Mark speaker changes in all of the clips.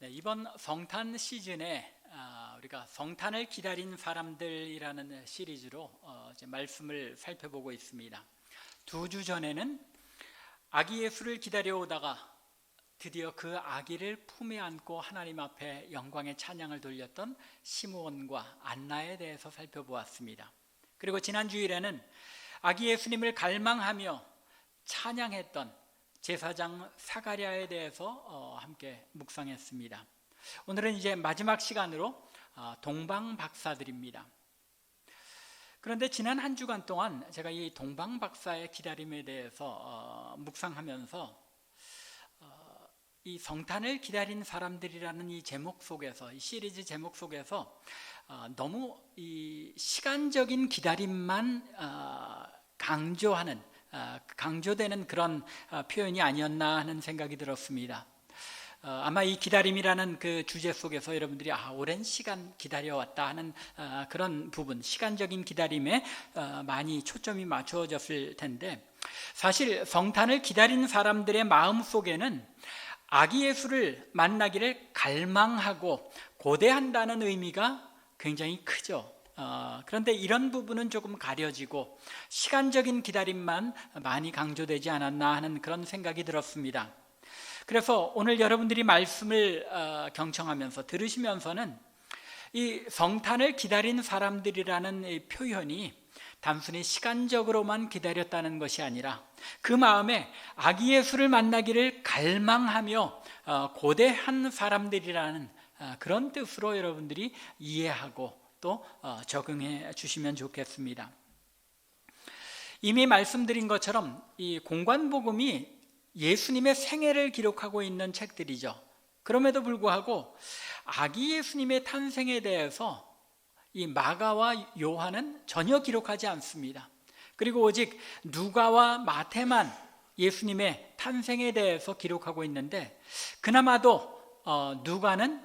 Speaker 1: 네, 이번 성탄 시즌에 우리가 성탄을 기다린 사람들이라는 시리즈로 이제 말씀을 살펴보고 있습니다. 2주 전에는 아기 예수를 기다려오다가 드디어 그 아기를 품에 안고 하나님 앞에 영광의 찬양을 돌렸던 시므온과 안나에 대해서 살펴보았습니다. 그리고 지난 주일에는 아기 예수님을 갈망하며 찬양했던 제사장 사가랴에 대해서 함께 묵상했습니다. 오늘은 이제 마지막 시간으로 동방박사들입니다. 그런데 지난 한 주간 동안 제가 이 동방박사의 기다림에 대해서 묵상하면서 이 성탄을 기다린 사람들이라는 이 제목 속에서, 이 시리즈 제목 속에서 너무 이 시간적인 기다림만 강조되는 그런 표현이 아니었나 하는 생각이 들었습니다. 아마 이 기다림이라는 그 주제 속에서 여러분들이 오랜 시간 기다려왔다 하는 그런 부분, 시간적인 기다림에 많이 초점이 맞춰졌을 텐데, 사실 성탄을 기다린 사람들의 마음 속에는 아기 예수를 만나기를 갈망하고 고대한다는 의미가 굉장히 크죠. 그런데 이런 부분은 조금 가려지고 시간적인 기다림만 많이 강조되지 않았나 하는 그런 생각이 들었습니다. 그래서 오늘 여러분들이 말씀을 경청하면서 들으시면서는 이 성탄을 기다린 사람들이라는 이 표현이 단순히 시간적으로만 기다렸다는 것이 아니라 그 마음에 아기 예수를 만나기를 갈망하며 고대한 사람들이라는 그런 뜻으로 여러분들이 이해하고 또 적용해 주시면 좋겠습니다. 이미 말씀드린 것처럼 이 공관복음이 예수님의 생애를 기록하고 있는 책들이죠. 그럼에도 불구하고 아기 예수님의 탄생에 대해서 이 마가와 요한은 전혀 기록하지 않습니다. 그리고 오직 누가와 마태만 예수님의 탄생에 대해서 기록하고 있는데, 그나마도 누가는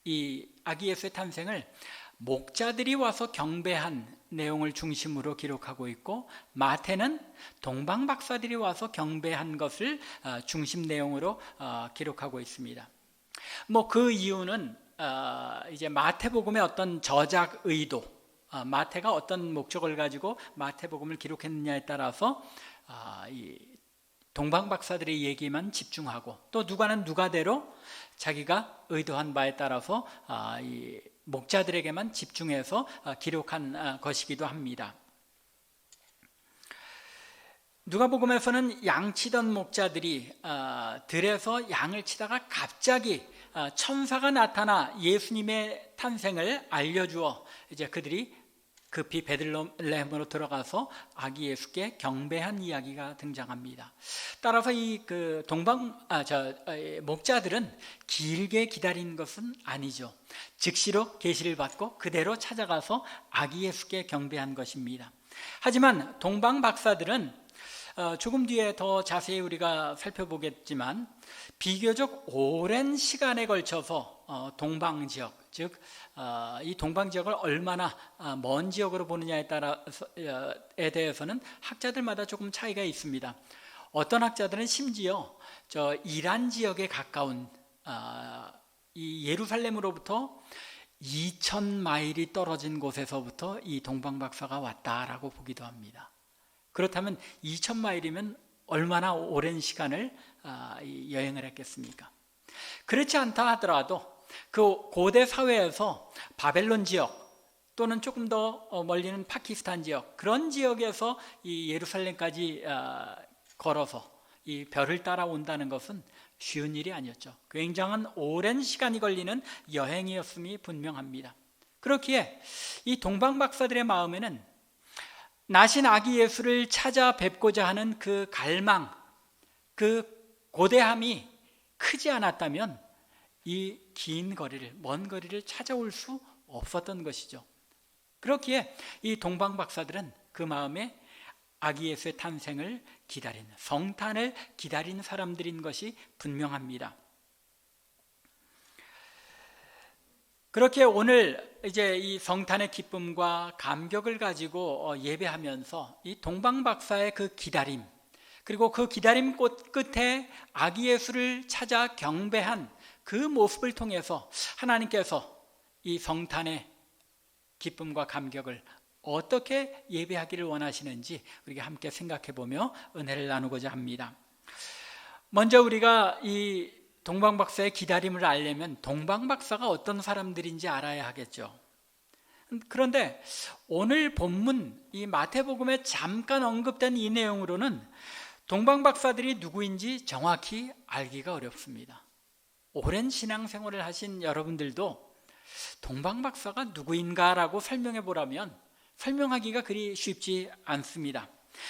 Speaker 1: 이 아기 예수의 탄생을 목자들이 와서 경배한 내용을 중심으로 기록하고 있고, 마태는 동방박사들이 와서 경배한 것을 중심 내용으로 기록하고 있습니다. 그 이유는 이제 마태복음의 어떤 저작 의도, 마태가 어떤 목적을 가지고 마태복음을 기록했느냐에 따라서 이 동방박사들의 얘기만 집중하고, 또 누가는 누가대로 자기가 의도한 바에 따라서 이 목자들에게만 집중해서 기록한 것이기도 합니다. 누가복음에서는 양치던 목자들이 들에서 양을 치다가 갑자기 천사가 나타나 예수님의 탄생을 알려주어 이제 그들이 급히 베들레헴으로 들어가서 아기 예수께 경배한 이야기가 등장합니다. 따라서 이 목자들은 길게 기다린 것은 아니죠. 즉시로 계시를 받고 그대로 찾아가서 아기 예수께 경배한 것입니다. 하지만 동방박사들은 조금 뒤에 더 자세히 우리가 살펴보겠지만 비교적 오랜 시간에 걸쳐서 동방지역, 즉 이 동방지역을 얼마나 먼 지역으로 보느냐에 따라서에 대해서는 학자들마다 조금 차이가 있습니다. 어떤 학자들은 심지어 이란 지역에 가까운 이 예루살렘으로부터 2,000마일이 떨어진 곳에서부터 이 동방박사가 왔다라고 보기도 합니다. 그렇다면 2,000마일이면 얼마나 오랜 시간을 여행을 했겠습니까? 그렇지 않다 하더라도 그 고대 사회에서 바벨론 지역 또는 조금 더 멀리는 파키스탄 지역, 그런 지역에서 이 예루살렘까지 걸어서 이 별을 따라온다는 것은 쉬운 일이 아니었죠. 굉장한 오랜 시간이 걸리는 여행이었음이 분명합니다. 그렇기에 이 동방박사들의 마음에는 나신 아기 예수를 찾아뵙고자 하는 그 갈망, 그 고대함이 크지 않았다면 이 긴 거리를, 먼 거리를 찾아올 수 없었던 것이죠. 그렇기에 이 동방박사들은 그 마음에 아기 예수의 탄생을 기다린, 성탄을 기다린 사람들인 것이 분명합니다. 그렇게 오늘 이제 이 성탄의 기쁨과 감격을 가지고 예배하면서 이 동방박사의 그 기다림, 그리고 그 기다림 끝에 아기 예수를 찾아 경배한 그 모습을 통해서 하나님께서 이 성탄의 기쁨과 감격을 어떻게 예배하기를 원하시는지 우리가 함께 생각해 보며 은혜를 나누고자 합니다. 먼저 우리가 이 동방박사의 기다림을 알려면 동방박사가 어떤 사람들인지 알아야 하겠죠. 그런데 오늘 본문 이 마태복음에 잠깐 언급된 이 내용으로는 동방박사들이 누구인지 정확히 알기가 어렵습니다. 오랜 신앙생활을 하신 여러분들도 동방박사가 누구인가라고 설명해 보라면 설명하기가 그리 쉽지 않습니다.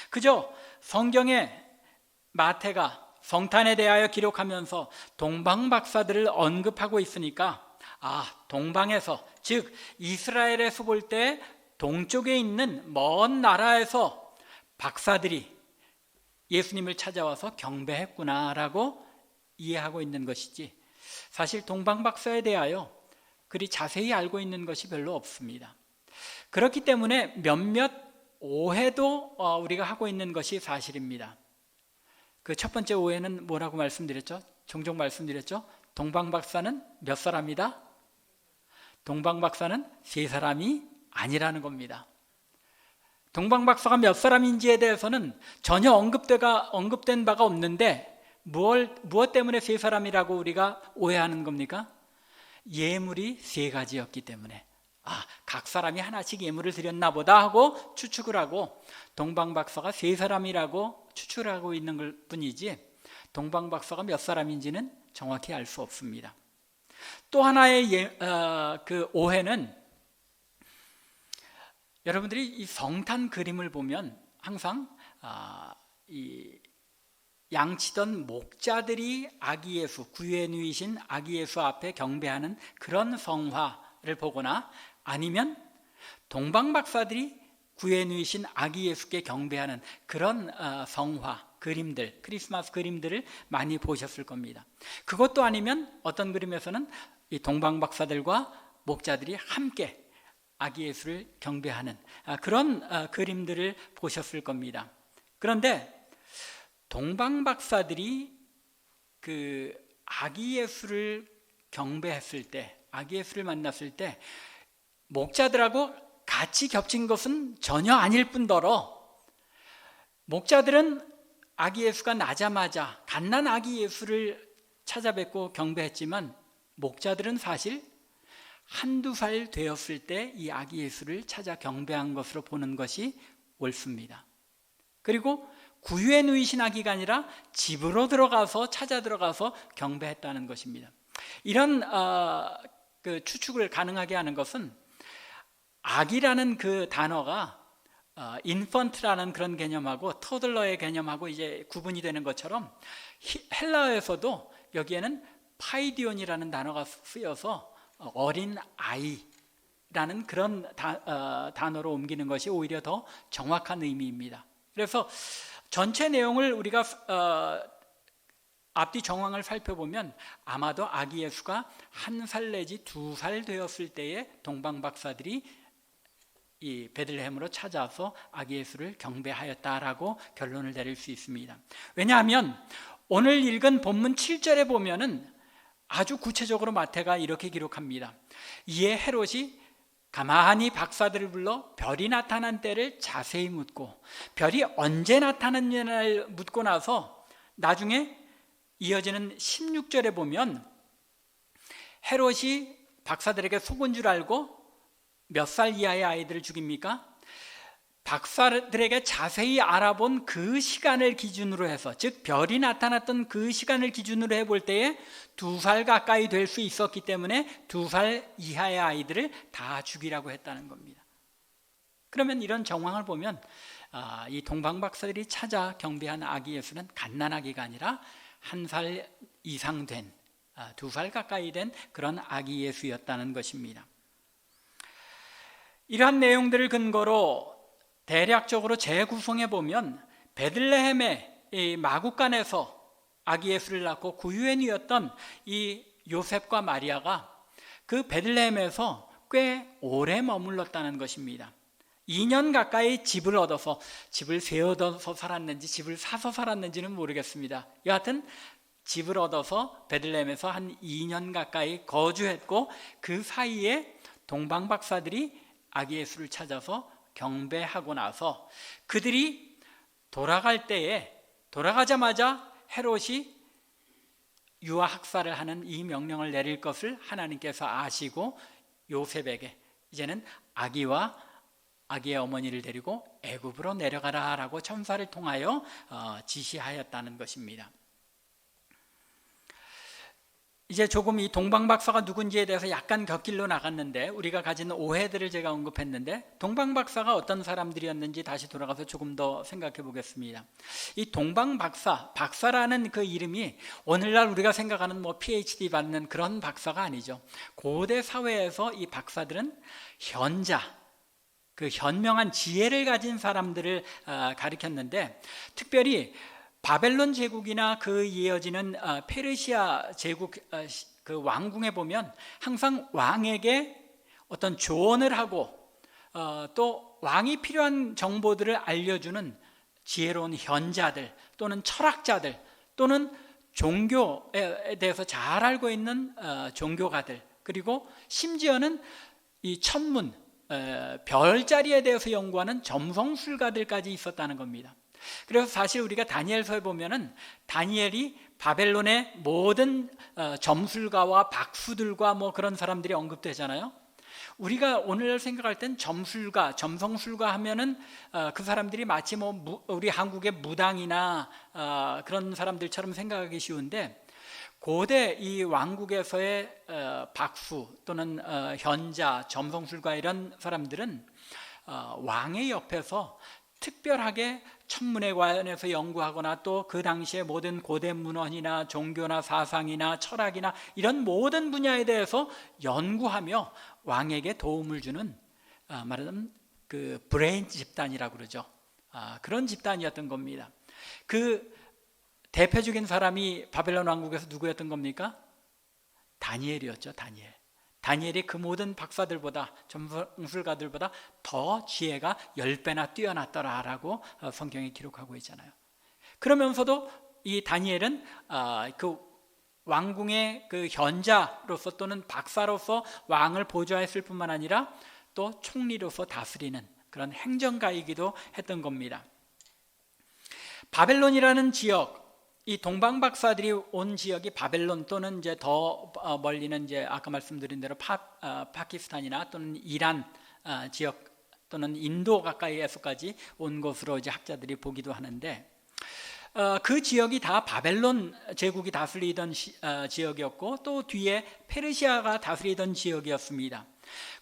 Speaker 1: 그저 성경에 마태가 성탄에 대하여 기록하면서 동방박사들을 언급하고 있으니까 동방에서, 즉 이스라엘에서 볼 때 동쪽에 있는 먼 나라에서 박사들이 예수님을 찾아와서 경배했구나라고 이해하고 있는 것이지, 사실 동방박사에 대하여 그리 자세히 알고 있는 것이 별로 없습니다. 그렇기 때문에 몇몇 오해도 우리가 하고 있는 것이 사실입니다. 그 첫 번째 오해는 뭐라고 말씀드렸죠? 종종 말씀드렸죠? 동방박사는 몇 사람이다? 동방박사는 세 사람이 아니라는 겁니다. 동방박사가 몇 사람인지에 대해서는 전혀 언급된 바가 없는데 무엇 때문에 세 사람이라고 우리가 오해하는 겁니까? 예물이 세 가지였기 때문에 각 사람이 하나씩 예물을 드렸나 보다 하고 추측을 하고 동방박사가 세 사람이라고 추측을 하고 있는 뿐이지 동방박사가 몇 사람인지는 정확히 알 수 없습니다. 또 하나의 그 오해는, 여러분들이 이 성탄 그림을 보면 항상 이 양치던 목자들이 아기 예수, 구유에 누이신 아기 예수 앞에 경배하는 그런 성화를 보거나 아니면 동방박사들이 구유에 누이신 아기 예수께 경배하는 그런 성화 그림들, 크리스마스 그림들을 많이 보셨을 겁니다. 그것도 아니면 어떤 그림에서는 이 동방박사들과 목자들이 함께 아기 예수를 경배하는 그런 그림들을 보셨을 겁니다. 그런데 동방박사들이 그 아기 예수를 경배했을 때, 아기 예수를 만났을 때 목자들하고 같이 겹친 것은 전혀 아닐 뿐더러 목자들은 아기 예수가 나자마자 갓난 아기 예수를 찾아뵙고 경배했지만 목자들은 사실 한두 살 되었을 때 이 아기 예수를 찾아 경배한 것으로 보는 것이 옳습니다. 그리고 구유에 누이신 아기가 아니라 집으로 찾아 들어가서 경배했다는 것입니다. 이런 그 추측을 가능하게 하는 것은 아기라는 그 단어가 인펀트라는 그런 개념하고 토들러의 개념하고 이제 구분이 되는 것처럼 헬라어에서도 여기에는 파이디온이라는 단어가 쓰여서 어린 아이라는 그런 단어로 옮기는 것이 오히려 더 정확한 의미입니다. 그래서 전체 내용을 우리가 앞뒤 정황을 살펴보면 아마도 아기 예수가 1살 내지 2살 되었을 때에 동방박사들이 이 베들레헴으로 찾아서 아기 예수를 경배하였다라고 결론을 내릴 수 있습니다. 왜냐하면 오늘 읽은 본문 7절에 보면은 아주 구체적으로 마태가 이렇게 기록합니다. 이에 헤롯이 가만히 박사들을 불러 별이 나타난 때를 자세히 묻고, 별이 언제 나타났냐를 묻고 나서 나중에 이어지는 16절에 보면 헤롯이 박사들에게 속은 줄 알고 몇 살 이하의 아이들을 죽입니까? 박사들에게 자세히 알아본 그 시간을 기준으로 해서, 즉 별이 나타났던 그 시간을 기준으로 해볼 때에 2살 가까이 될 수 있었기 때문에 2살 이하의 아이들을 다 죽이라고 했다는 겁니다. 그러면 이런 정황을 보면 이 동방박사들이 찾아 경배한 아기 예수는 갓난아기가 아니라 1살 이상 된 2살 가까이 된 그런 아기 예수였다는 것입니다. 이러한 내용들을 근거로 대략적으로 재구성해 보면 베들레헴의 이 마구간에서 아기 예수를 낳고 구유에 누였던 이 요셉과 마리아가 그 베들레헴에서 꽤 오래 머물렀다는 것입니다. 2년 가까이 집을 얻어서, 집을 세워둬서 살았는지 집을 사서 살았는지는 모르겠습니다. 여하튼 집을 얻어서 베들레헴에서 한 2년 가까이 거주했고, 그 사이에 동방 박사들이 아기 예수를 찾아서 경배하고 나서 그들이 돌아가자마자 헤롯이 유아 학살을 하는 이 명령을 내릴 것을 하나님께서 아시고 요셉에게 이제는 아기와 아기의 어머니를 데리고 애굽으로 내려가라라고 천사를 통하여 지시하였다는 것입니다. 이제 조금 이 동방 박사가 누군지에 대해서 약간 곁길로 나갔는데, 우리가 가진 오해들을 제가 언급했는데, 동방 박사가 어떤 사람들이었는지 다시 돌아가서 조금 더 생각해 보겠습니다. 이 동방 박사라는 그 이름이 오늘날 우리가 생각하는 PhD 받는 그런 박사가 아니죠. 고대 사회에서 이 박사들은 현자, 그 현명한 지혜를 가진 사람들을 가리켰는데, 특별히 바벨론 제국이나 그 이어지는 페르시아 제국 그 왕궁에 보면 항상 왕에게 어떤 조언을 하고 또 왕이 필요한 정보들을 알려주는 지혜로운 현자들 또는 철학자들 또는 종교에 대해서 잘 알고 있는 종교가들, 그리고 심지어는 이 천문, 별자리에 대해서 연구하는 점성술가들까지 있었다는 겁니다. 그래서 사실 우리가 다니엘서에 보면은 다니엘이 바벨론의 모든 점술가와 박수들과 그런 사람들이 언급되잖아요. 우리가 오늘 생각할 땐 점술가, 점성술가 하면은 그 사람들이 마치 우리 한국의 무당이나 그런 사람들처럼 생각하기 쉬운데, 고대 이 왕국에서의 박수 또는 현자, 점성술가 이런 사람들은 왕의 옆에서 특별하게 천문에 관해서 연구하거나 또 그 당시의 모든 고대 문헌이나 종교나 사상이나 철학이나 이런 모든 분야에 대해서 연구하며 왕에게 도움을 주는 말하자면 그 브레인 집단이라고 그러죠. 그런 집단이었던 겁니다. 그 대표적인 사람이 바벨론 왕국에서 누구였던 겁니까? 다니엘이었죠. 다니엘이 그 모든 박사들보다, 점술가들보다 더 지혜가 10배나 뛰어났더라라고 성경에 기록하고 있잖아요. 그러면서도 이 다니엘은 그 왕궁의 그 현자로서 또는 박사로서 왕을 보좌했을 뿐만 아니라 또 총리로서 다스리는 그런 행정가이기도 했던 겁니다. 바벨론이라는 지역, 이 동방 박사들이 온 지역이 바벨론 또는 이제 더 멀리는 이제 아까 말씀드린 대로 파키스탄이나 또는 이란 지역 또는 인도 가까이에서까지 온 것으로 이제 학자들이 보기도 하는데, 그 지역이 다 바벨론 제국이 다스리던 지역이었고 또 뒤에 페르시아가 다스리던 지역이었습니다.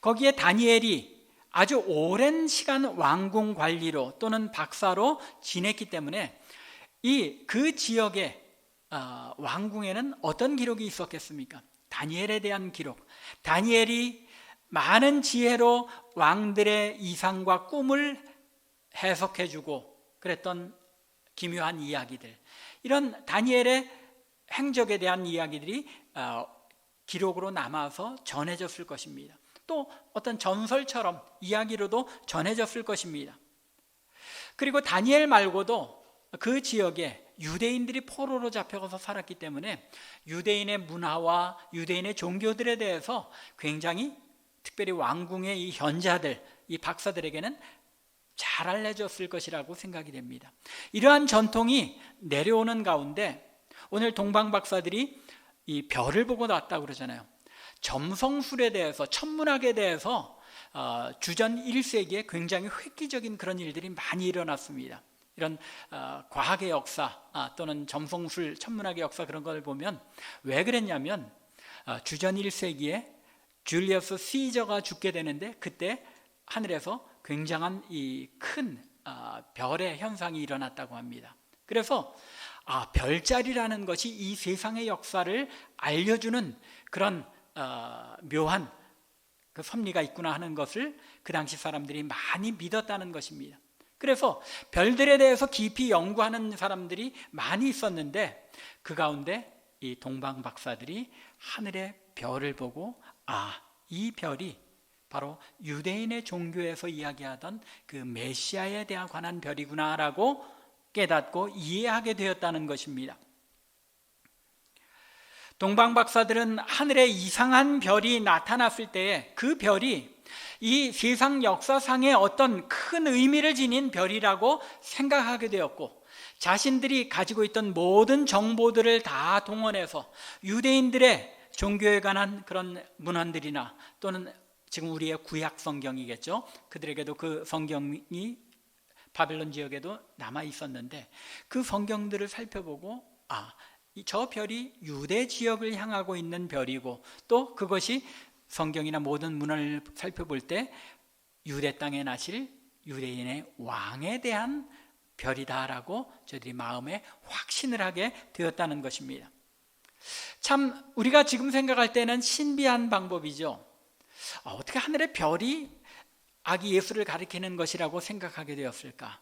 Speaker 1: 거기에 다니엘이 아주 오랜 시간 왕궁 관리로 또는 박사로 지냈기 때문에 그 지역의 왕궁에는 어떤 기록이 있었겠습니까? 다니엘에 대한 기록. 다니엘이 많은 지혜로 왕들의 이상과 꿈을 해석해주고 그랬던 기묘한 이야기들, 이런 다니엘의 행적에 대한 이야기들이 기록으로 남아서 전해졌을 것입니다. 또 어떤 전설처럼 이야기로도 전해졌을 것입니다. 그리고 다니엘 말고도 그 지역에 유대인들이 포로로 잡혀가서 살았기 때문에 유대인의 문화와 유대인의 종교들에 대해서 굉장히, 특별히 왕궁의 이 현자들, 이 박사들에게는 잘 알려졌을 것이라고 생각이 됩니다. 이러한 전통이 내려오는 가운데 오늘 동방 박사들이 이 별을 보고 났다고 그러잖아요. 점성술에 대해서, 천문학에 대해서 주전 1세기에 굉장히 획기적인 그런 일들이 많이 일어났습니다. 이런 과학의 역사 또는 점성술, 천문학의 역사, 그런 걸 보면 왜 그랬냐면 주전 1세기에 줄리어스 시저가 죽게 되는데 그때 하늘에서 굉장한 이 큰 별의 현상이 일어났다고 합니다. 그래서 별자리라는 것이 이 세상의 역사를 알려주는 그런 묘한 그 섭리가 있구나 하는 것을 그 당시 사람들이 많이 믿었다는 것입니다. 그래서 별들에 대해서 깊이 연구하는 사람들이 많이 있었는데 그 가운데 이 동방 박사들이 하늘의 별을 보고 이 별이 바로 유대인의 종교에서 이야기하던 그 메시아에 대한 관한 별이구나라고 깨닫고 이해하게 되었다는 것입니다. 동방 박사들은 하늘에 이상한 별이 나타났을 때에 그 별이 이 세상 역사상의 어떤 큰 의미를 지닌 별이라고 생각하게 되었고, 자신들이 가지고 있던 모든 정보들을 다 동원해서 유대인들의 종교에 관한 그런 문헌들이나 또는 지금 우리의 구약 성경이겠죠, 그들에게도 그 성경이 바벨론 지역에도 남아 있었는데 그 성경들을 살펴보고 저 별이 유대 지역을 향하고 있는 별이고, 또 그것이 성경이나 모든 문헌을 살펴볼 때 유대 땅에 나실 유대인의 왕에 대한 별이다라고 저희들이 마음에 확신을 하게 되었다는 것입니다. 참 우리가 지금 생각할 때는 신비한 방법이죠. 어떻게 하늘의 별이 아기 예수를 가리키는 것이라고 생각하게 되었을까?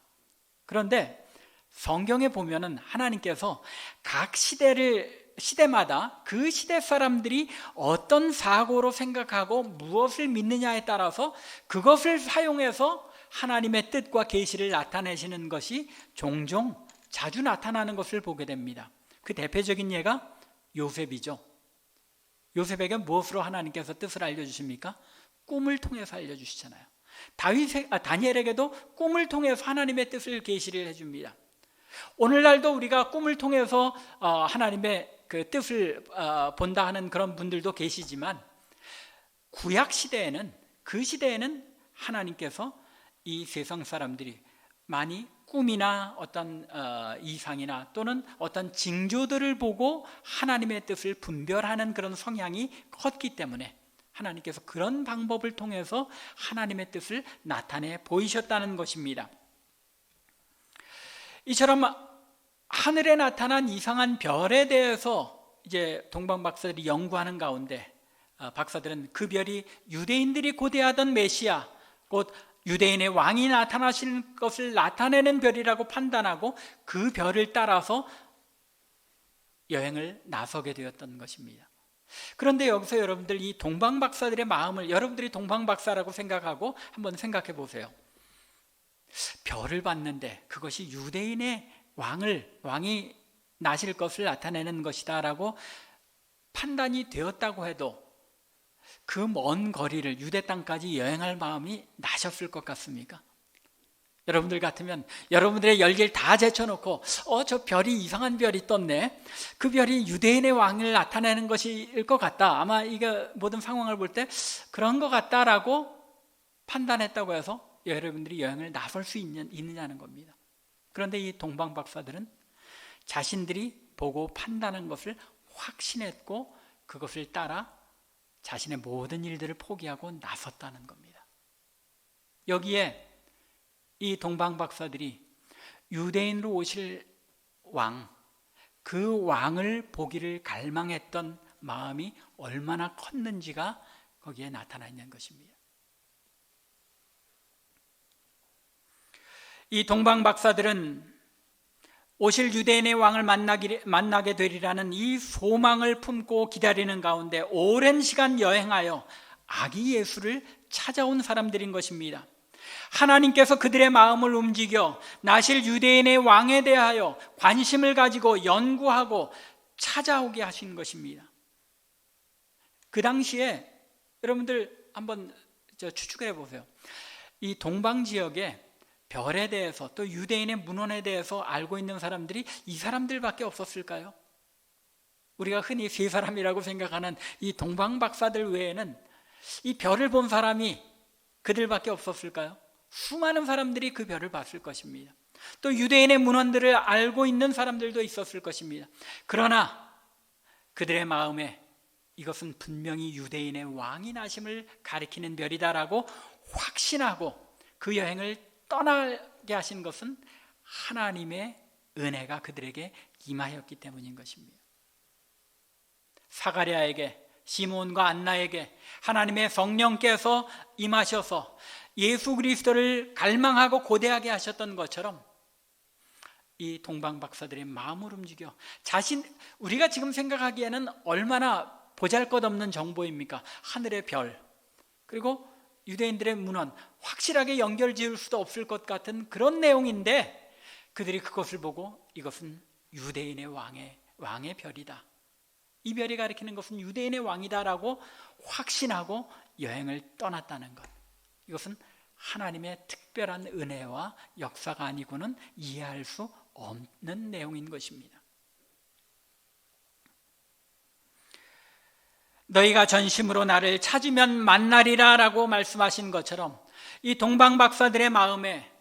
Speaker 1: 그런데 성경에 보면은 하나님께서 각 시대마다 그 시대 사람들이 어떤 사고로 생각하고 무엇을 믿느냐에 따라서 그것을 사용해서 하나님의 뜻과 계시를 나타내시는 것이 종종 자주 나타나는 것을 보게 됩니다. 그 대표적인 예가 요셉이죠. 요셉에게 무엇으로 하나님께서 뜻을 알려주십니까? 꿈을 통해서 알려주시잖아요. 다니엘에게도 꿈을 통해서 하나님의 뜻을 계시를 해줍니다. 오늘날도 우리가 꿈을 통해서 하나님의 그 뜻을 본다 하는 그런 분들도 계시지만, 구약 시대에는, 그 시대에는 하나님께서 이 세상 사람들이 많이 꿈이나 어떤 이상이나 또는 어떤 징조들을 보고 하나님의 뜻을 분별하는 그런 성향이 컸기 때문에 하나님께서 그런 방법을 통해서 하나님의 뜻을 나타내 보이셨다는 것입니다. 이처럼 하늘에 나타난 이상한 별에 대해서 이제 동방 박사들이 연구하는 가운데 박사들은 그 별이 유대인들이 고대하던 메시아, 곧 유대인의 왕이 나타나실 것을 나타내는 별이라고 판단하고 그 별을 따라서 여행을 나서게 되었던 것입니다. 그런데 여기서 여러분들 이 동방 박사들의 마음을 여러분들이 동방 박사라고 생각하고 한번 생각해 보세요. 별을 봤는데 그것이 유대인의 왕이 나실 것을 나타내는 것이다 라고 판단이 되었다고 해도 그 먼 거리를 유대 땅까지 여행할 마음이 나셨을 것 같습니까? 여러분들 같으면 여러분들의 열기를 다 제쳐놓고 저 별이 이상한 별이 떴네, 그 별이 유대인의 왕을 나타내는 것일 것 같다, 아마 이게 모든 상황을 볼 때 그런 것 같다라고 판단했다고 해서 여러분들이 여행을 나설 수 있느냐는 겁니다. 그런데 이 동방 박사들은 자신들이 보고 판단한 것을 확신했고 그것을 따라 자신의 모든 일들을 포기하고 나섰다는 겁니다. 여기에 이 동방 박사들이 유대인으로 오실 왕, 그 왕을 보기를 갈망했던 마음이 얼마나 컸는지가 거기에 나타나 있는 것입니다. 이 동방 박사들은 오실 유대인의 왕을 만나게 되리라는 이 소망을 품고 기다리는 가운데 오랜 시간 여행하여 아기 예수를 찾아온 사람들인 것입니다. 하나님께서 그들의 마음을 움직여 나실 유대인의 왕에 대하여 관심을 가지고 연구하고 찾아오게 하신 것입니다. 그 당시에 여러분들 한번 추측해 보세요. 이 동방 지역에 별에 대해서 또 유대인의 문헌에 대해서 알고 있는 사람들이 이 사람들밖에 없었을까요? 우리가 흔히 세 사람이라고 생각하는 이 동방 박사들 외에는 이 별을 본 사람이 그들밖에 없었을까요? 수많은 사람들이 그 별을 봤을 것입니다. 또 유대인의 문헌들을 알고 있는 사람들도 있었을 것입니다. 그러나 그들의 마음에 이것은 분명히 유대인의 왕이 나심을 가리키는 별이다라고 확신하고 그 여행을 떠나게 하신 것은 하나님의 은혜가 그들에게 임하였기 때문인 것입니다. 사가랴에게, 시몬과 안나에게 하나님의 성령께서 임하셔서 예수 그리스도를 갈망하고 고대하게 하셨던 것처럼 이 동방 박사들의 마음을 움직여 우리가 지금 생각하기에는 얼마나 보잘것없는 정보입니까? 하늘의 별, 그리고 유대인들의 문헌, 확실하게 연결 지을 수도 없을 것 같은 그런 내용인데 그들이 그것을 보고 이것은 유대인의 왕의 별이다, 이 별이 가리키는 것은 유대인의 왕이다라고 확신하고 여행을 떠났다는 것. 이것은 하나님의 특별한 은혜와 역사가 아니고는 이해할 수 없는 내용인 것입니다. 너희가 전심으로 나를 찾으면 만나리라 라고 말씀하신 것처럼 이 동방박사들의 마음에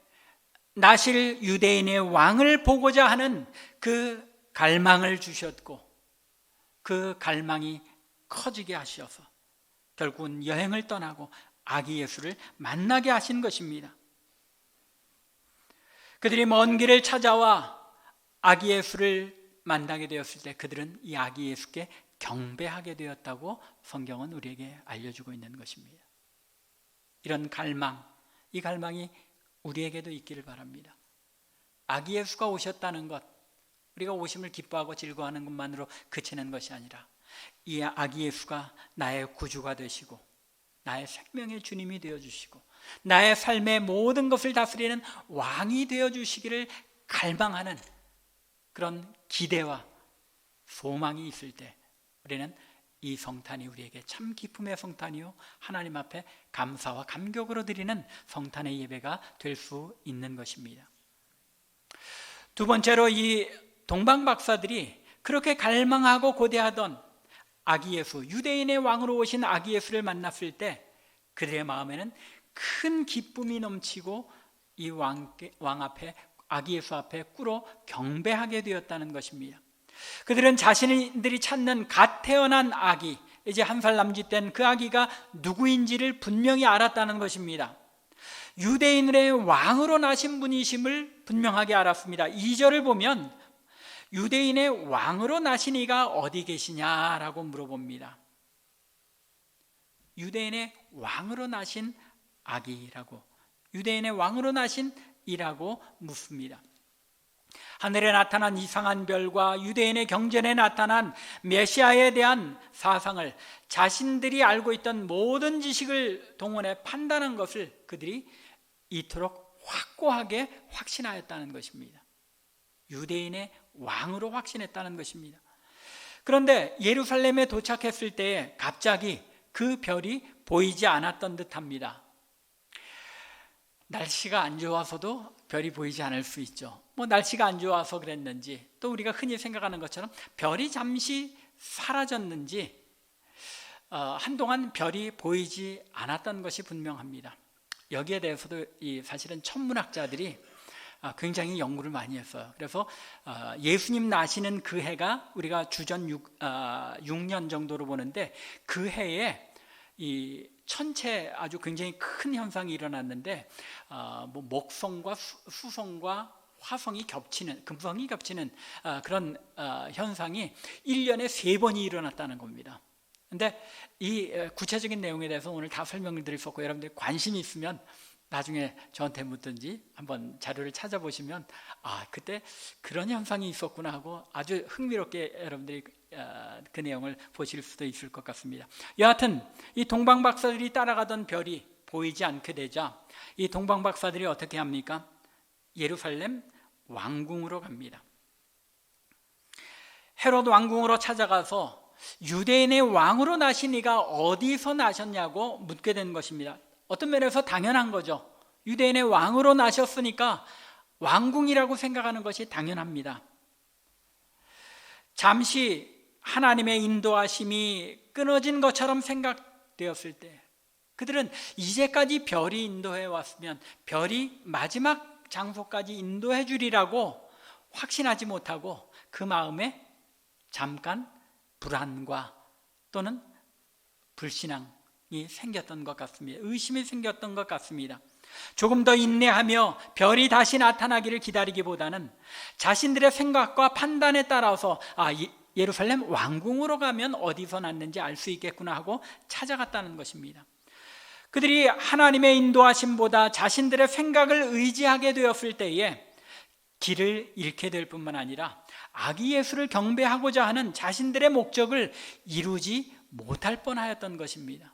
Speaker 1: 나실 유대인의 왕을 보고자 하는 그 갈망을 주셨고 그 갈망이 커지게 하셔서 결국은 여행을 떠나고 아기 예수를 만나게 하신 것입니다. 그들이 먼 길을 찾아와 아기 예수를 만나게 되었을 때 그들은 이 아기 예수께 경배하게 되었다고 성경은 우리에게 알려주고 있는 것입니다. 이런 갈망, 이 갈망이 우리에게도 있기를 바랍니다. 아기 예수가 오셨다는 것, 우리가 오심을 기뻐하고 즐거워하는 것만으로 그치는 것이 아니라 이 아기 예수가 나의 구주가 되시고 나의 생명의 주님이 되어주시고 나의 삶의 모든 것을 다스리는 왕이 되어주시기를 갈망하는 그런 기대와 소망이 있을 때 우리는 이 성탄이 우리에게 참 기쁨의 성탄이요 하나님 앞에 감사와 감격으로 드리는 성탄의 예배가 될 수 있는 것입니다. 두 번째로 이 동방박사들이 그렇게 갈망하고 고대하던 아기 예수, 유대인의 왕으로 오신 아기 예수를 만났을 때 그들의 마음에는 큰 기쁨이 넘치고 이 왕 앞에, 아기 예수 앞에 꿇어 경배하게 되었다는 것입니다. 그들은 자신들이 찾는 갓 태어난 아기, 이제 1살 남짓된 그 아기가 누구인지를 분명히 알았다는 것입니다. 유대인의 왕으로 나신 분이심을 분명하게 알았습니다. 2절을 보면 유대인의 왕으로 나신 이가 어디 계시냐라고 물어봅니다. 유대인의 왕으로 나신 아기라고, 유대인의 왕으로 나신 이라고 묻습니다. 하늘에 나타난 이상한 별과 유대인의 경전에 나타난 메시아에 대한 사상을 자신들이 알고 있던 모든 지식을 동원해 판단한 것을 그들이 이토록 확고하게 확신하였다는 것입니다. 유대인의 왕으로 확신했다는 것입니다. 그런데 예루살렘에 도착했을 때에 갑자기 그 별이 보이지 않았던 듯합니다. 날씨가 안 좋아서도 별이 보이지 않을 수 있죠. 날씨가 안 좋아서 그랬는지, 또 우리가 흔히 생각하는 것처럼 별이 잠시 사라졌는지 한동안 별이 보이지 않았던 것이 분명합니다. 여기에 대해서도 사실은 천문학자들이 굉장히 연구를 많이 했어요. 그래서 예수님 나시는 그 해가 우리가 주전 6년 정도로 보는데 그 해에 이 천체 아주 굉장히 큰 현상이 일어났는데 목성과 수성과 화성이 겹치는, 금성이 겹치는 그런 현상이 1년에 3번이 일어났다는 겁니다. 근데 이 구체적인 내용에 대해서 오늘 다 설명을 드릴 수 없고 여러분들이 관심이 있으면 나중에 저한테 묻든지 한번 자료를 찾아보시면 그때 그런 현상이 있었구나 하고 아주 흥미롭게 여러분들이 그 내용을 보실 수도 있을 것 같습니다. 여하튼 이 동방박사들이 따라가던 별이 보이지 않게 되자 이 동방박사들이 어떻게 합니까? 예루살렘 왕궁으로 갑니다. 헤롯 왕궁으로 찾아가서 유대인의 왕으로 나신 이가 어디서 나셨냐고 묻게 된 것입니다. 어떤 면에서 당연한 거죠. 유대인의 왕으로 나셨으니까 왕궁이라고 생각하는 것이 당연합니다. 잠시 하나님의 인도하심이 끊어진 것처럼 생각되었을 때 그들은 이제까지 별이 인도해 왔으면 별이 마지막 장소까지 인도해 주리라고 확신하지 못하고 그 마음에 잠깐 불안과 또는 불신앙이 생겼던 것 같습니다. 의심이 생겼던 것 같습니다. 조금 더 인내하며 별이 다시 나타나기를 기다리기보다는 자신들의 생각과 판단에 따라서 예루살렘 왕궁으로 가면 어디서 났는지 알 수 있겠구나 하고 찾아갔다는 것입니다. 그들이 하나님의 인도하심보다 자신들의 생각을 의지하게 되었을 때에 길을 잃게 될 뿐만 아니라 아기 예수를 경배하고자 하는 자신들의 목적을 이루지 못할 뻔하였던 것입니다.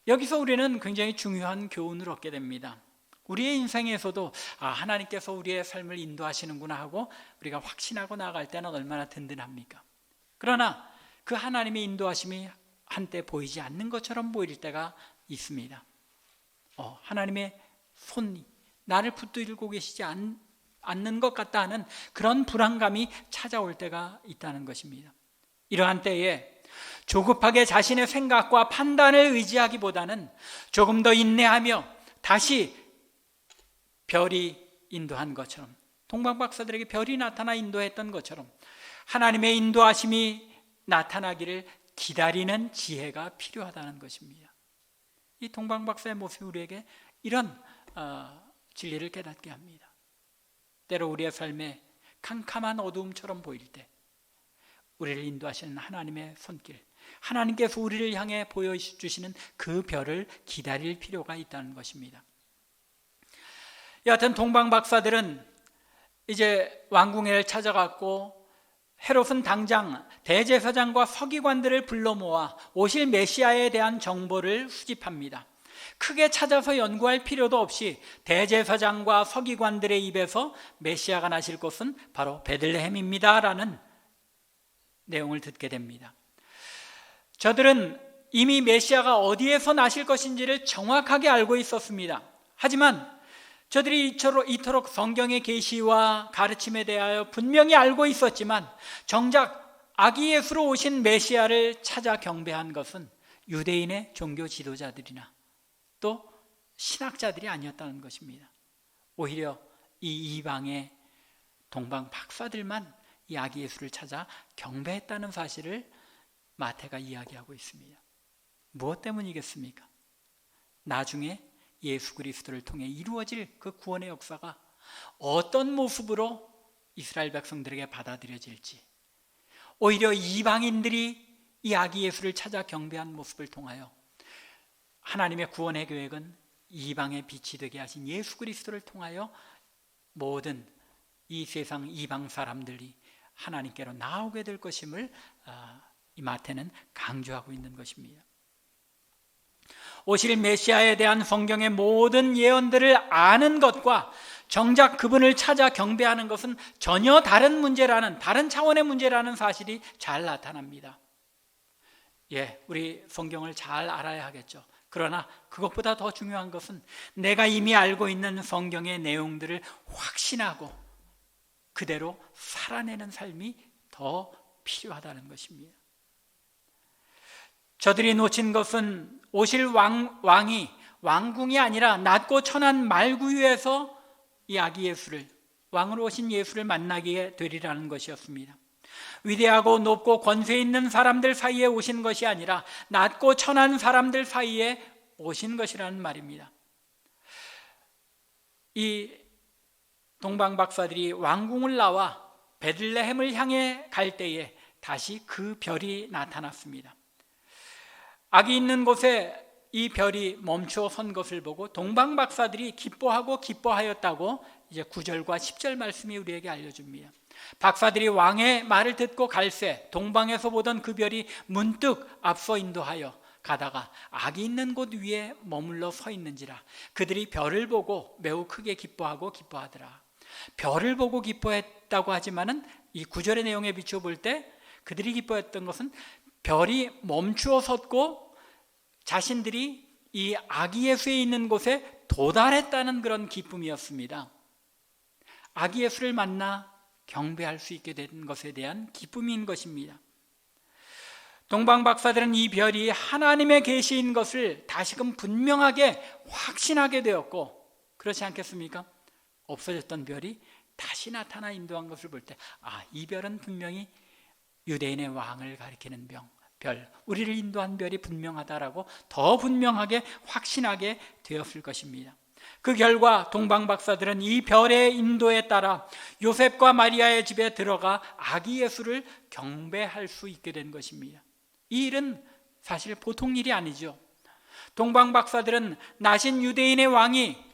Speaker 1: 여기서 우리는 굉장히 중요한 교훈을 얻게 됩니다. 우리의 인생에서도 하나님께서 우리의 삶을 인도하시는구나 하고 우리가 확신하고 나아갈 때는 얼마나 든든합니까? 그러나 그 하나님의 인도하심이 한때 보이지 않는 것처럼 보일 때가 있습니다. 하나님의 손이 나를 붙들고 계시지 않는 것 같다 하는 그런 불안감이 찾아올 때가 있다는 것입니다. 이러한 때에 조급하게 자신의 생각과 판단을 의지하기보다는 조금 더 인내하며 다시 별이 인도한 것처럼, 동방박사들에게 별이 나타나 인도했던 것처럼 하나님의 인도하심이 나타나기를 기다리는 지혜가 필요하다는 것입니다. 이 동방박사의 모습이 우리에게 이런 진리를 깨닫게 합니다. 때로 우리의 삶에 캄캄한 어두움처럼 보일 때 우리를 인도하시는 하나님의 손길, 하나님께서 우리를 향해 보여주시는 그 별을 기다릴 필요가 있다는 것입니다. 여하튼 동방박사들은 이제 왕궁에 찾아갔고 헤롯은 당장 대제사장과 서기관들을 불러 모아 오실 메시아에 대한 정보를 수집합니다. 크게 찾아서 연구할 필요도 없이 대제사장과 서기관들의 입에서 메시아가 나실 곳은 바로 베들레헴입니다 라는 내용을 듣게 됩니다. 저들은 이미 메시아가 어디에서 나실 것인지를 정확하게 알고 있었습니다. 하지만 저들이 이토록 성경의 계시와 가르침에 대하여 분명히 알고 있었지만 정작 아기 예수로 오신 메시아를 찾아 경배한 것은 유대인의 종교 지도자들이나 또 신학자들이 아니었다는 것입니다. 오히려 이 이방의 동방 박사들만 이 아기 예수를 찾아 경배했다는 사실을 마태가 이야기하고 있습니다. 무엇 때문이겠습니까? 나중에 예수 그리스도를 통해 이루어질 그 구원의 역사가 어떤 모습으로 이스라엘 백성들에게 받아들여질지, 오히려 이방인들이 이 아기 예수를 찾아 경배한 모습을 통하여 하나님의 구원의 계획은 이방의 빛이 되게 하신 예수 그리스도를 통하여 모든 이 세상 이방 사람들이 하나님께로 나오게 될 것임을 이 마태는 강조하고 있는 것입니다. 오실 메시아에 대한 성경의 모든 예언들을 아는 것과 정작 그분을 찾아 경배하는 것은 전혀 다른 문제라는, 다른 차원의 문제라는 사실이 잘 나타납니다. 우리 성경을 잘 알아야 하겠죠. 그러나 그것보다 더 중요한 것은 내가 이미 알고 있는 성경의 내용들을 확신하고 그대로 살아내는 삶이 더 필요하다는 것입니다. 저들이 놓친 것은 오실 왕이 왕궁이 아니라 낮고 천한 말구유에서 이 아기 예수를, 왕으로 오신 예수를 만나게 되리라는 것이었습니다. 위대하고 높고 권세 있는 사람들 사이에 오신 것이 아니라 낮고 천한 사람들 사이에 오신 것이라는 말입니다. 이 동방박사들이 왕궁을 나와 베들레헴을 향해 갈 때에 다시 그 별이 나타났습니다. 아기 있는 곳에 이 별이 멈추어 선 것을 보고 동방박사들이 기뻐하였다고 이제 9절과 10절 말씀이 우리에게 알려줍니다. 박사들이 왕의 말을 듣고 갈새 동방에서 보던 그 별이 문득 앞서 인도하여 가다가 아기 있는 곳 위에 머물러 서 있는지라 그들이 별을 보고 매우 크게 기뻐하더라. 별을 보고 기뻐했다고 하지만은 이 9절의 내용에 비추어 볼 때 그들이 기뻐했던 것은 별이 멈추어 섰고 자신들이 이 아기 예수에 있는 곳에 도달했다는 그런 기쁨이었습니다. 아기 예수를 만나 경배할 수 있게 된 것에 대한 기쁨인 것입니다. 동방박사들은 이 별이 하나님의 계시인 것을 다시금 분명하게 확신하게 되었고, 그렇지 않겠습니까? 없어졌던 별이 다시 나타나 인도한 것을 볼 때 이 별은 분명히 유대인의 왕을 가리키는 별, 우리를 인도한 별이 분명하다라고 더 분명하게 확신하게 되었을 것입니다. 그 결과 동방박사들은 이 별의 인도에 따라 요셉과 마리아의 집에 들어가 아기 예수를 경배할 수 있게 된 것입니다. 이 일은 사실 보통 일이 아니죠. 동방박사들은 나신 유대인의 왕이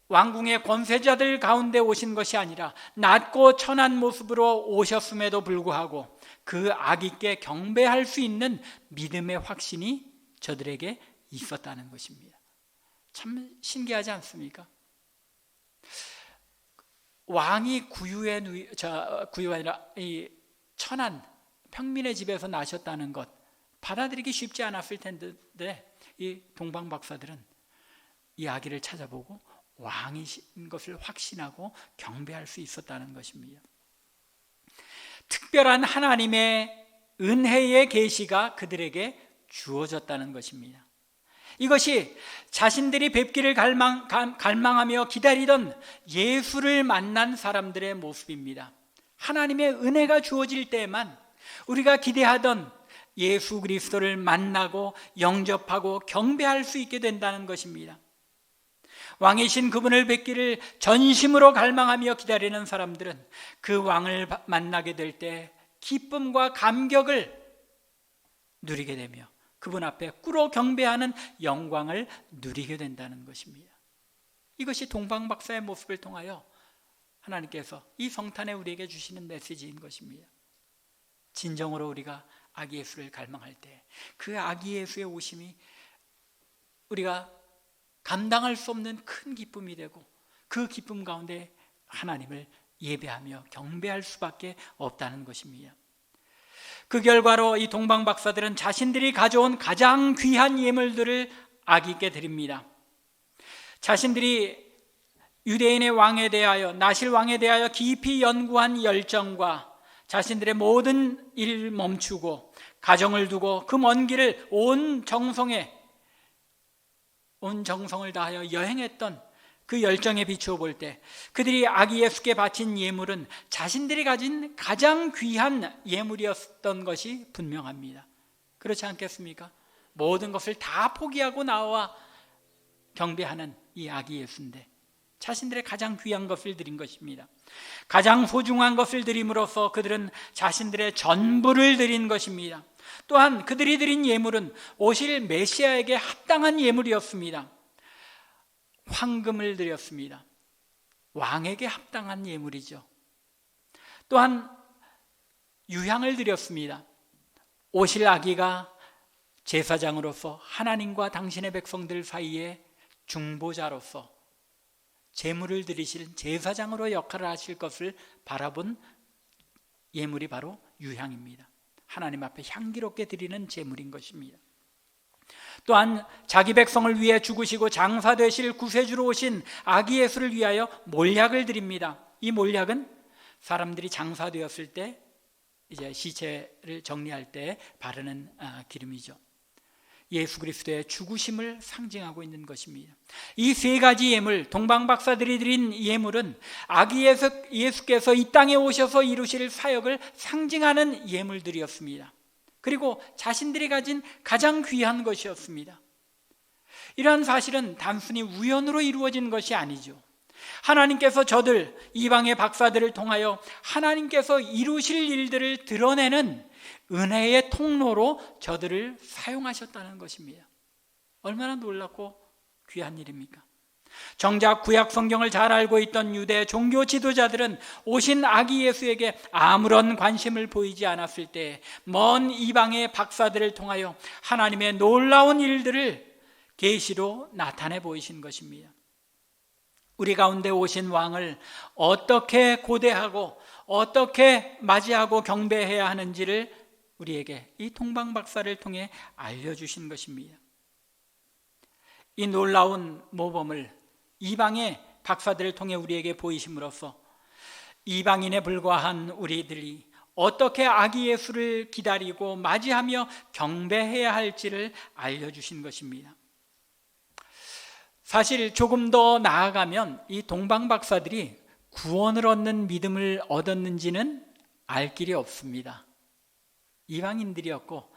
Speaker 1: 왕궁의 권세자들 가운데 오신 것이 아니라 낮고 천한 모습으로 오셨음에도 불구하고 그 아기께 경배할 수 있는 믿음의 확신이 저들에게 있었다는 것입니다. 참 신기하지 않습니까? 왕이 구유가 아니라 이 천한 평민의 집에서 나셨다는 것 받아들이기 쉽지 않았을 텐데 이 동방 박사들은 이 아기를 찾아보고 왕이신 것을 확신하고 경배할 수 있었다는 것입니다. 특별한 하나님의 은혜의 계시가 그들에게 주어졌다는 것입니다. 이것이 자신들이 뵙기를 갈망하며 기다리던 예수를 만난 사람들의 모습입니다. 하나님의 은혜가 주어질 때에만 우리가 기대하던 예수 그리스도를 만나고 영접하고 경배할 수 있게 된다는 것입니다. 왕이신 그분을 뵙기를 전심으로 갈망하며 기다리는 사람들은 그 왕을 만나게 될 때 기쁨과 감격을 누리게 되며 그분 앞에 꿇어 경배하는 영광을 누리게 된다는 것입니다. 이것이 동방박사의 모습을 통하여 하나님께서 이 성탄에 우리에게 주시는 메시지인 것입니다. 진정으로 우리가 아기 예수를 갈망할 때 그 아기 예수의 오심이 우리가 감당할 수 없는 큰 기쁨이 되고 그 기쁨 가운데 하나님을 예배하며 경배할 수밖에 없다는 것입니다. 그 결과로 이 동방 박사들은 자신들이 가져온 가장 귀한 예물들을 아기께 드립니다. 자신들이 유대인의 왕에 대하여, 나실 왕에 대하여 깊이 연구한 열정과 자신들의 모든 일 멈추고 가정을 두고 그 먼 길을 온 정성을 다하여 여행했던 그 열정에 비추어 볼 때 그들이 아기 예수께 바친 예물은 자신들이 가진 가장 귀한 예물이었던 것이 분명합니다. 그렇지 않겠습니까? 모든 것을 다 포기하고 나와 경배하는 이 아기 예수인데 자신들의 가장 귀한 것을 드린 것입니다. 가장 소중한 것을 드림으로써 그들은 자신들의 전부를 드린 것입니다. 또한 그들이 드린 예물은 오실 메시아에게 합당한 예물이었습니다. 황금을 드렸습니다. 왕에게 합당한 예물이죠. 또한 유향을 드렸습니다. 오실 아기가 제사장으로서 하나님과 당신의 백성들 사이에 중보자로서 제물을 드리실 제사장으로 역할을 하실 것을 바라본 예물이 바로 유향입니다. 하나님 앞에 향기롭게 드리는 제물인 것입니다. 또한 자기 백성을 위해 죽으시고 장사 되실 구세주로 오신 아기 예수를 위하여 몰약을 드립니다. 이 몰약은 사람들이 장사되었을 때 이제 시체를 정리할 때 바르는 기름이죠. 예수 그리스도의 죽으심을 상징하고 있는 것입니다. 이 세 가지 예물, 동방 박사들이 드린 예물은 아기 예수께서 이 땅에 오셔서 이루실 사역을 상징하는 예물들이었습니다. 그리고 자신들이 가진 가장 귀한 것이었습니다. 이러한 사실은 단순히 우연으로 이루어진 것이 아니죠. 하나님께서 저들 이방의 박사들을 통하여 하나님께서 이루실 일들을 드러내는 은혜의 통로로 저들을 사용하셨다는 것입니다. 얼마나 놀랍고 귀한 일입니까? 정작 구약 성경을 잘 알고 있던 유대 종교 지도자들은 오신 아기 예수에게 아무런 관심을 보이지 않았을 때 먼 이방의 박사들을 통하여 하나님의 놀라운 일들을 계시로 나타내 보이신 것입니다. 우리 가운데 오신 왕을 어떻게 고대하고 어떻게 맞이하고 경배해야 하는지를 우리에게 이 동방 박사를 통해 알려주신 것입니다. 이 놀라운 모범을 이방의 박사들을 통해 우리에게 보이심으로써 이방인에 불과한 우리들이 어떻게 아기 예수를 기다리고 맞이하며 경배해야 할지를 알려주신 것입니다. 사실 조금 더 나아가면 이 동방 박사들이 구원을 얻는 믿음을 얻었는지는 알 길이 없습니다. 이방인들이었고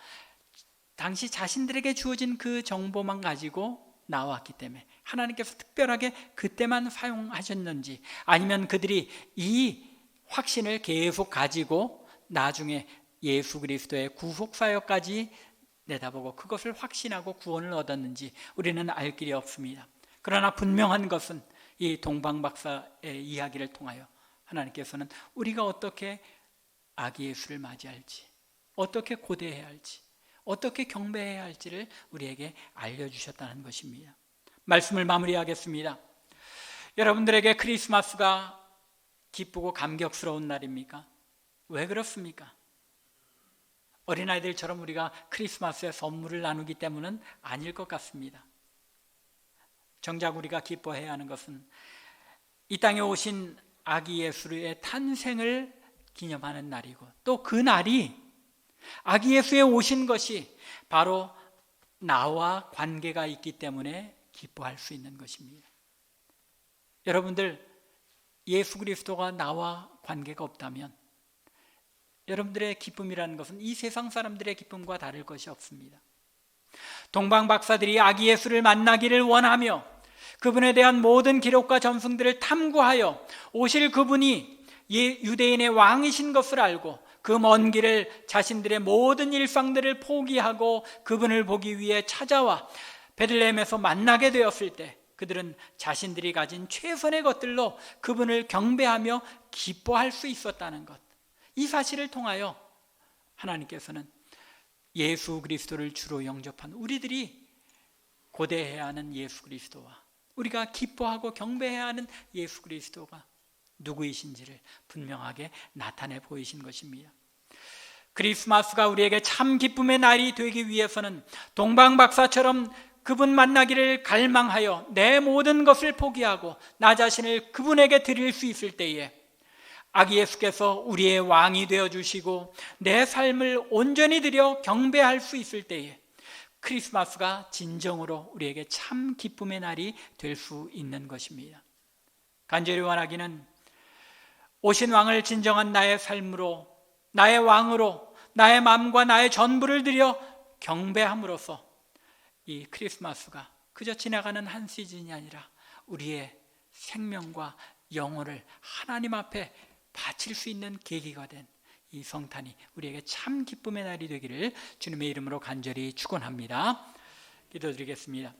Speaker 1: 당시 자신들에게 주어진 그 정보만 가지고 나왔기 때문에 하나님께서 특별하게 그때만 사용하셨는지 아니면 그들이 이 확신을 계속 가지고 나중에 예수 그리스도의 구속사역까지 내다보고 그것을 확신하고 구원을 얻었는지 우리는 알 길이 없습니다. 그러나 분명한 것은 이 동방 박사의 이야기를 통하여 하나님께서는 우리가 어떻게 아기 예수를 맞이할지, 어떻게 고대해야 할지, 어떻게 경배해야 할지를 우리에게 알려주셨다는 것입니다. 말씀을 마무리하겠습니다. 여러분들에게 크리스마스가 기쁘고 감격스러운 날입니까? 왜 그렇습니까? 어린아이들처럼 우리가 크리스마스에 선물을 나누기 때문은 아닐 것 같습니다. 정작 우리가 기뻐해야 하는 것은 이 땅에 오신 아기 예수의 탄생을 기념하는 날이고, 또 그 날이 아기 예수의 오신 것이 바로 나와 관계가 있기 때문에 기뻐할 수 있는 것입니다. 여러분들, 예수 그리스도가 나와 관계가 없다면 여러분들의 기쁨이라는 것은 이 세상 사람들의 기쁨과 다를 것이 없습니다. 동방 박사들이 아기 예수를 만나기를 원하며 그분에 대한 모든 기록과 전승들을 탐구하여 오실 그분이 유대인의 왕이신 것을 알고 그 먼 길을 자신들의 모든 일상들을 포기하고 그분을 보기 위해 찾아와 베들레헴에서 만나게 되었을 때 그들은 자신들이 가진 최선의 것들로 그분을 경배하며 기뻐할 수 있었다는 것, 이 사실을 통하여 하나님께서는 예수 그리스도를 주로 영접한 우리들이 고대해야 하는 예수 그리스도와 우리가 기뻐하고 경배해야 하는 예수 그리스도가 누구이신지를 분명하게 나타내 보이신 것입니다. 크리스마스가 우리에게 참 기쁨의 날이 되기 위해서는 동방박사처럼 그분 만나기를 갈망하여 내 모든 것을 포기하고 나 자신을 그분에게 드릴 수 있을 때에 아기 예수께서 우리의 왕이 되어주시고 내 삶을 온전히 드려 경배할 수 있을 때에 크리스마스가 진정으로 우리에게 참 기쁨의 날이 될 수 있는 것입니다. 간절히 원하기는 오신 왕을 진정한 나의 삶으로, 나의 왕으로 나의 마음과 나의 전부를 드려 경배함으로써 이 크리스마스가 그저 지나가는 한 시즌이 아니라 우리의 생명과 영혼을 하나님 앞에 바칠 수 있는 계기가 된 이 성탄이 우리에게 참 기쁨의 날이 되기를 주님의 이름으로 간절히 축원합니다. 기도드리겠습니다.